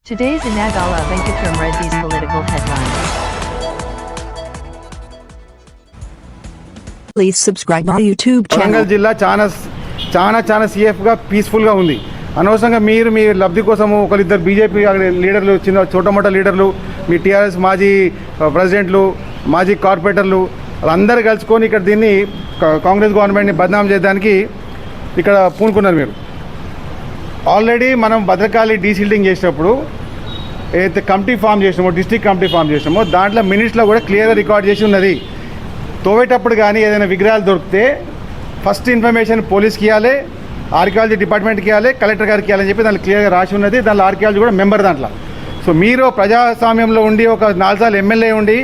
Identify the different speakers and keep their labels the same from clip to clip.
Speaker 1: Today's Inagala Venkatram read these political headlines.
Speaker 2: Please subscribe my YouTube channel.
Speaker 3: Warangal జిల్లా చాలా సేఫ్గా పీస్ఫుల్గా ఉంది. అనవసరంగా మీరు మీ లబ్ధి కోసము ఒకరిద్దరు బీజేపీ లీడర్లు, చిన్న చోటమోట లీడర్లు, మీ టీఆర్ఎస్ మాజీ ప్రెసిడెంట్లు, మాజీ కార్పొరేటర్లు వాళ్ళందరూ కలుసుకొని ఇక్కడ దీన్ని కాంగ్రెస్ గవర్నమెంట్ని బదనాం చేయడానికి ఇక్కడ పూనుకున్నారు. మీరు ఆల్రెడీ మనం భద్రకాళి డీసిల్టింగ్ చేసినప్పుడు ఏదైతే కమిటీ ఫామ్ చేసినామో, డిస్ట్రిక్ట్ కమిటీ ఫామ్ చేసినామో, దాంట్లో మినిట్స్లో కూడా క్లియర్గా రికార్డ్ చేసి ఉన్నది. తోవేటప్పుడు కానీ ఏదైనా విగ్రహాలు దొరికితే ఫస్ట్ ఇన్ఫర్మేషన్ పోలీస్కి ఇవ్వాలి, ఆర్కియాలజీ డిపార్ట్మెంట్కి ఇవ్వాలి, కలెక్టర్ గారికి ఇవ్వాలని చెప్పి దాంట్లో క్లియర్గా రాసి ఉన్నది. దాంట్లో ఆర్కియాలజీ కూడా మెంబర్. దాంట్లో సో మీరు ప్రజాస్వామ్యంలో ఉండి ఒక 4 సార్లు ఎమ్మెల్యే ఉండి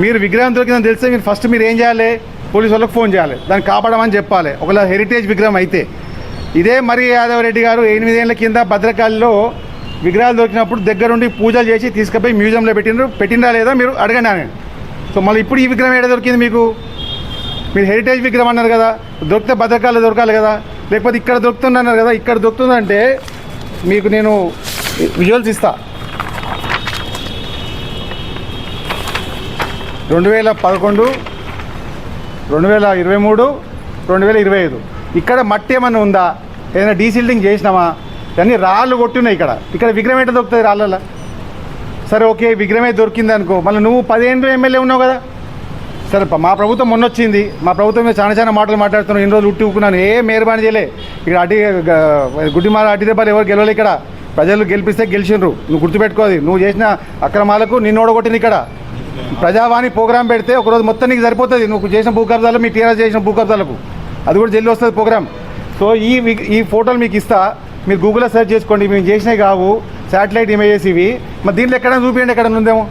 Speaker 3: మీరు విగ్రహం దొరికిందని తెలిస్తే మీరు ఫస్ట్ మీరు ఏం చేయాలి? పోలీసు వాళ్ళకి ఫోన్ చేయాలి, దాన్ని కాపాడమని చెప్పాలి. ఒకవేళ హెరిటేజ్ విగ్రహం అయితే. ఇదే మరి యాదవ్ రెడ్డి గారు 8 ఏళ్ల కింద భద్రకాళిలో విగ్రహాలు దొరికినప్పుడు దగ్గరుండి పూజలు చేసి తీసుకుపోయి మ్యూజియంలో పెట్టినరా లేదా మీరు అడగండి అని. సో మళ్ళీ ఇప్పుడు ఈ విగ్రహం ఏడా దొరికింది మీకు? మీరు హెరిటేజ్ విగ్రహం అన్నారు కదా, దొరికితే భద్రకాళిలో దొరకాలి కదా, లేకపోతే ఇక్కడ దొరుకుతుందన్నారు కదా. ఇక్కడ దొరుకుతుందంటే మీకు నేను విజువల్స్ ఇస్తా. 2011, 2023, 2025 ఇక్కడ మట్టి ఏమన్నా ఉందా? ఏదైనా డీసిల్టింగ్ చేసినామా? ఇవన్నీ రాళ్ళు కొట్టున్నాయి. ఇక్కడ విగ్రహం ఏంటో దొరుకుతుంది రాళ్ళ. సరే ఓకే, విగ్రహమే దొరికింది అనుకో, మళ్ళీ నువ్వు 10 ఏళ్ళు ఎమ్మెల్యే ఉన్నావు కదా. సరే మా ప్రభుత్వం మొన్న వచ్చింది, మా ప్రభుత్వం మీద చాలా మాటలు మాట్లాడుతున్నావు. ఇన్ని రోజులు ఉట్టి ఊకున్నాను, ఏ మేరబాని చేయలే. ఇక్కడ గుడ్డిమాల అడ్డి దెబ్బలు ఎవరు గెలవలే. ఇక్కడ ప్రజలు గెలిపిస్తే గెలిచిండ్రు. నువ్వు గుర్తుపెట్టుకోది. నువ్వు చేసిన అక్రమాలకు నిన్ను ఓడగొట్టింది. ఇక్కడ ప్రజావాణి ప్రోగ్రాం పెడితే ఒకరోజు మొత్తం నీకు సరిపోతుంది. నువ్వు చేసిన భూ కబ్జాలు, మీ టీఆర్ఎస్ చేసిన భూ కబ్జాలకు అది కూడా జల్లి వస్తుంది ప్రోగ్రామ్. సో ఈ ఫోటోలు మీకు ఇస్తా, మీరు గూగుల్లో సెర్చ్ చేసుకోండి. మేము చేసినవి కావు, శాటిలైట్ ఇమేజెస్ ఇవి. మరి దీంట్లో ఎక్కడైనా చూపించండి, ఎక్కడైనా ఉందేమో.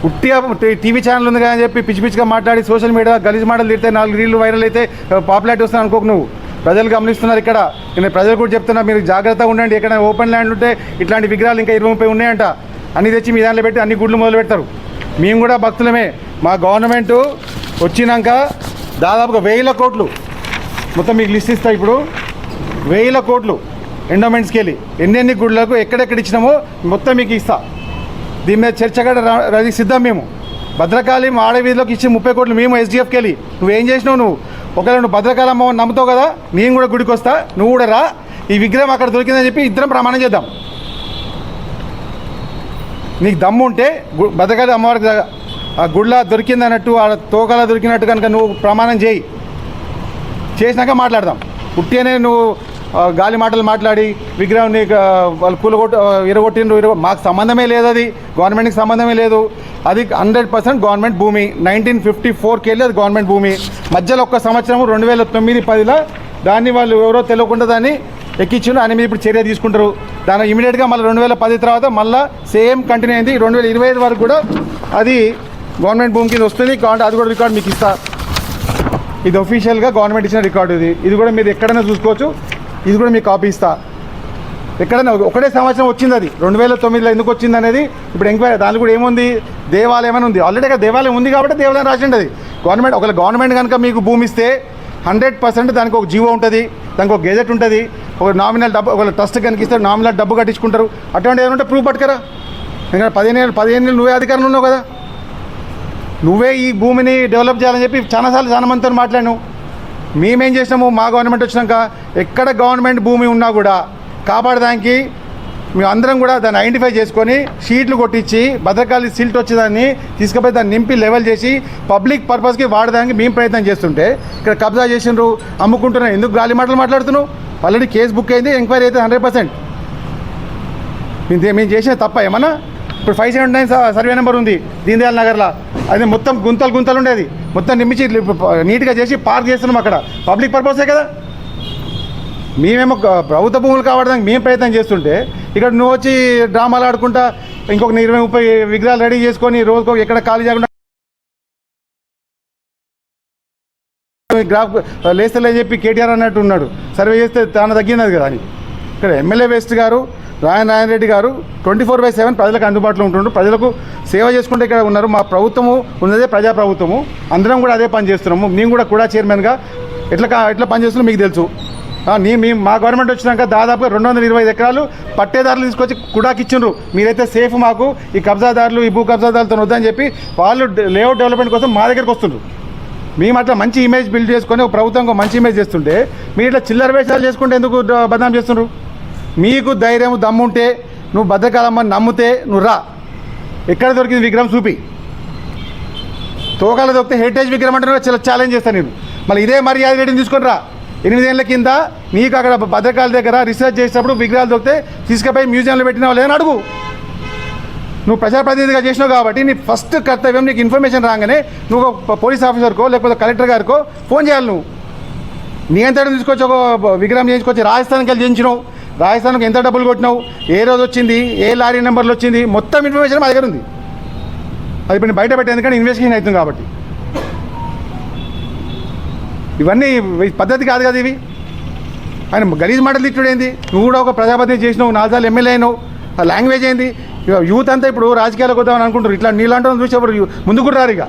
Speaker 3: ఉట్టిగా టీవీ ఛానల్ ఉంది కానీ చెప్పి పిచ్చిగా మాట్లాడి సోషల్ మీడియా గలీజ్ మాటలు తిడితే 4 రీళ్ళు వైరల్ అయితే పాపులారిటీ వస్తుంది అనుకోకు. నువ్వు ప్రజలు గమనిస్తున్నారు. ఇక్కడ నేను ప్రజలు కూడా చెప్తున్నా, మీరు జాగ్రత్తగా ఉండండి. ఎక్కడైనా ఓపెన్ ల్యాండ్ ఉంటే ఇట్లాంటి విగ్రహాలు ఇంకా 20-30 ఉన్నాయంట. అన్ని తెచ్చి మీ దాంట్లో పెట్టి అన్ని గుడ్లు మొదలు పెడతారు. మేము కూడా భక్తులమే. మా గవర్నమెంట్ వచ్చినాక దాదాపుగా 1000 కోట్లు మొత్తం మీకు లిస్ట్ ఇస్తా. ఇప్పుడు 1000 కోట్లు ఎండోమెంట్స్కి వెళ్ళి ఎన్ని గుడ్లకు ఎక్కడెక్కడ ఇచ్చినామో మొత్తం మీకు ఇస్తా. దీని మీద చర్చ కూడా సిద్ధం. మేము భద్రకాళి ఆడవీధిలోకి ఇచ్చి 30 కోట్లు మేము ఎస్డిఎఫ్కి వెళ్ళి. నువ్వేం చేసినావు? నువ్వు ఒకవేళ నువ్వు భద్రకాళి అమ్మని నమ్ముతావు కదా, నేను కూడా గుడికి వస్తా, నువ్వు కూడా రా. ఈ విగ్రహం అక్కడ దొరికిందని చెప్పి ఇద్దరం ప్రమాణం చేద్దాం. నీకు దమ్ము ఉంటే భద్రకాళి అమ్మవారికి ఆ గుడిలా దొరికింది అన్నట్టు, ఆ తోకలా దొరికినట్టు కనుక నువ్వు ప్రమాణం చేయి. చేసినాక మాట్లాడదాం. పుట్టినే నువ్వు గాలి మాటలు మాట్లాడి విగ్రహాన్ని వాళ్ళు ఇరగొట్టిండ్రు. మాకు సంబంధమే లేదు, అది గవర్నమెంట్కి సంబంధమే లేదు. అది 100% గవర్నమెంట్ భూమి. 1954కి వెళ్ళి అది గవర్నమెంట్ భూమి. మధ్యలో 1 సంవత్సరం 2009-10లో దాన్ని వాళ్ళు ఎవరో తెలియకుండా దాన్ని ఎక్కించిండ్రు. ఆయన మీద ఇప్పుడు చర్య తీసుకుంటారు. దాన్ని ఇమీడియట్గా మళ్ళీ 2010 తర్వాత మళ్ళీ సేమ్ కంటిన్యూ అయింది. 2025 వరకు కూడా అది గవర్నమెంట్ భూమి కింద వస్తుంది. కాబట్టి అది కూడా రికార్డు మీకు ఇస్తా. ఇది అఫీషియల్గా గవర్నమెంట్ ఇచ్చిన రికార్డు. ఇది కూడా మీరు ఎక్కడైనా చూసుకోవచ్చు. ఇది కూడా మీకు కాపీ ఇస్తా. ఎక్కడైనా ఒకటే సంవత్సరం వచ్చింది. అది 2009లో ఎందుకు వచ్చింది అనేది ఇప్పుడు ఎంక్వైరీ. దానిలో కూడా ఏముంది? దేవాలయం అని ఉంది. ఆల్రెడీ అక్కడ దేవాలయం ఉంది కాబట్టి దేవాలయం రాసిండి. అది గవర్నమెంట్. ఒకవేళ గవర్నమెంట్ కనుక మీకు భూమి ఇస్తే 100% దానికి ఒక జీవో ఉంటుంది, దానికి ఒక గెజెట్ ఉంటుంది, ఒక నామినల్ డబ్బు. ఒకవేళ ట్రస్ట్ కనుక ఇస్తే నామినల్ డబ్బు కట్టించుకుంటారు. అటువంటి ఏమంటే ప్రూఫ్ పట్టుకరా. ఎందుకంటే 15 ఏళ్ళు నువ్వే అధికారంలో ఉన్నావు కదా. నువ్వే ఈ భూమిని డెవలప్ చేయాలని చెప్పి చాలా మందితో మాట్లాడినావు. మేమేం చేసినాము? మా గవర్నమెంట్ వచ్చినాక ఎక్కడ గవర్నమెంట్ భూమి ఉన్నా కూడా కాపాడడానికి మేము అందరం కూడా దాన్ని ఐడెంటిఫై చేసుకొని షీట్లు కొట్టించి భద్రకాళి సిల్ట్ వచ్చేదాన్ని తీసుకుపోయి దాన్ని నింపి లెవెల్ చేసి పబ్లిక్ పర్పస్కి వాడడానికి మేము ప్రయత్నం చేస్తుంటే ఇక్కడ కబ్జా చేసిండ్రు, అమ్ముకుంటున్నారు. ఎందుకు గాలి మాటలు మాట్లాడుతున్నావు? ఆల్రెడీ కేసు బుక్ అయింది, ఎంక్వైరీ అయితే 100%. మేము చేసిన తప్ప ఏమన్నా? ఇప్పుడు 579 సర్వే నెంబర్ ఉంది దీన్దయాల్ నగర్లో. అది మొత్తం గుంతలు ఉండేది. మొత్తం నింపించి నీట్గా చేసి పార్క్ చేస్తున్నాం. అక్కడ పబ్లిక్ పర్పసే కదా. మేమేమో ప్రభుత్వ భూములు కావడానికి మేము ప్రయత్నం చేస్తుంటే ఇక్కడ నువ్వు వచ్చి డ్రామాలు ఆడుకుంటా ఇంకొక 20-30 విగ్రహాలు రెడీ చేసుకొని రోజుకో ఎక్కడ ఖాళీ చేయకుండా గ్రాఫ్ లేస్తలే చెప్పి కేటీఆర్ అన్నట్టు ఉన్నాడు. సర్వే చేస్తే తాను తగ్గినది కదా అని. ఇక్కడ ఎమ్మెల్యే వేస్ట్ గారు నారాయణ రెడ్డి గారు 24/7 ప్రజలకు అందుబాటులో ఉంటుండ్రు. ప్రజలకు సేవ చేసుకుంటే ఇక్కడ ఉన్నారు. మా ప్రభుత్వము ఉన్నదే ప్రజాప్రభుత్వము. అందరం కూడా అదే పని చేస్తున్నాము. మేము కూడా చైర్మన్గా ఎట్లా పనిచేస్తున్నాం మీకు తెలుసు. మా గవర్నమెంట్ వచ్చినాక దాదాపు 225 ఎకరాలు పట్టేదారులు తీసుకొచ్చి కుడాకి ఇచ్చిండ్రు. మీరైతే సేఫ్, మాకు ఈ కబ్జాదారులు ఈ భూ కబ్జాదారులతో వద్దని చెప్పి వాళ్ళు లేఅవుట్ డెవలప్మెంట్ కోసం మా దగ్గరికి వస్తుండ్రు. మేము అట్లా మంచి ఇమేజ్ బిల్డ్ చేసుకొని ప్రభుత్వం మంచి ఇమేజ్ చేస్తుంటే మీరు ఇట్లా చిల్లర వేషాలు చేసుకుంటే ఎందుకు బదనాం చేస్తుండ్రు? మీకు ధైర్యం దమ్ముంటే నువ్వు భద్రకాలమ్మని నమ్మితే నువ్వు రా, ఎక్కడ దొరికింది విగ్రహం చూపి. తోకాల దొరికితే హెరిటేజ్ విగ్రహం అంటే చాలా ఛాలెంజ్ చేస్తాను నేను. మళ్ళీ ఇదే మర్యాద రేటింగ్ తీసుకొని రా. 8 ఏళ్ళ కింద నీకు అక్కడ భద్రకాల దగ్గర రీసెర్చ్ చేసినప్పుడు విగ్రహాలు దొరికితే తీసుకుపోయి మ్యూజియంలో పెట్టినావు లేదని అడుగు. నువ్వు ప్రజాప్రతినిధిగా చేసినావు కాబట్టి నీ ఫస్ట్ కర్తవ్యం, నీకు ఇన్ఫర్మేషన్ రాగానే నువ్వు పోలీస్ ఆఫీసర్కో లేకపోతే కలెక్టర్ గారికో ఫోన్ చేయాలి. నువ్వు నీ ఎంత తీసుకొచ్చి ఒక విగ్రహం చేయించుకొచ్చి రాజస్థాన్కి వెళ్ళి చేయించినావు, రాజస్థాన్కి ఎంత డబ్బులు కొట్టినావు, ఏ రోజు వచ్చింది, ఏ లారీ నెంబర్లు వచ్చింది, మొత్తం ఇన్ఫర్మేషన్ మా దగ్గర ఉంది. అది ఇప్పుడు బయట పెట్టేందుకంటే ఇన్వెస్టిగేషన్ అవుతుంది కాబట్టి. ఇవన్నీ పద్ధతి కాదు కదా ఇవి. ఆయన గలీజ్ మాటలు తిట్టుడు ఏంది? నువ్వు కూడా ఒక ప్రజాప్రతినిధి చేసినావు, 4 సార్లు ఎమ్మెల్యే అయినావు. ఆ లాంగ్వేజ్ ఏంది? యూత్ అంతా ఇప్పుడు రాజకీయాలకు వద్దామని అనుకుంటారు. ఇట్లా నీళ్ళంటే చూసి ఎవరు ముందుకు రారు. ఇక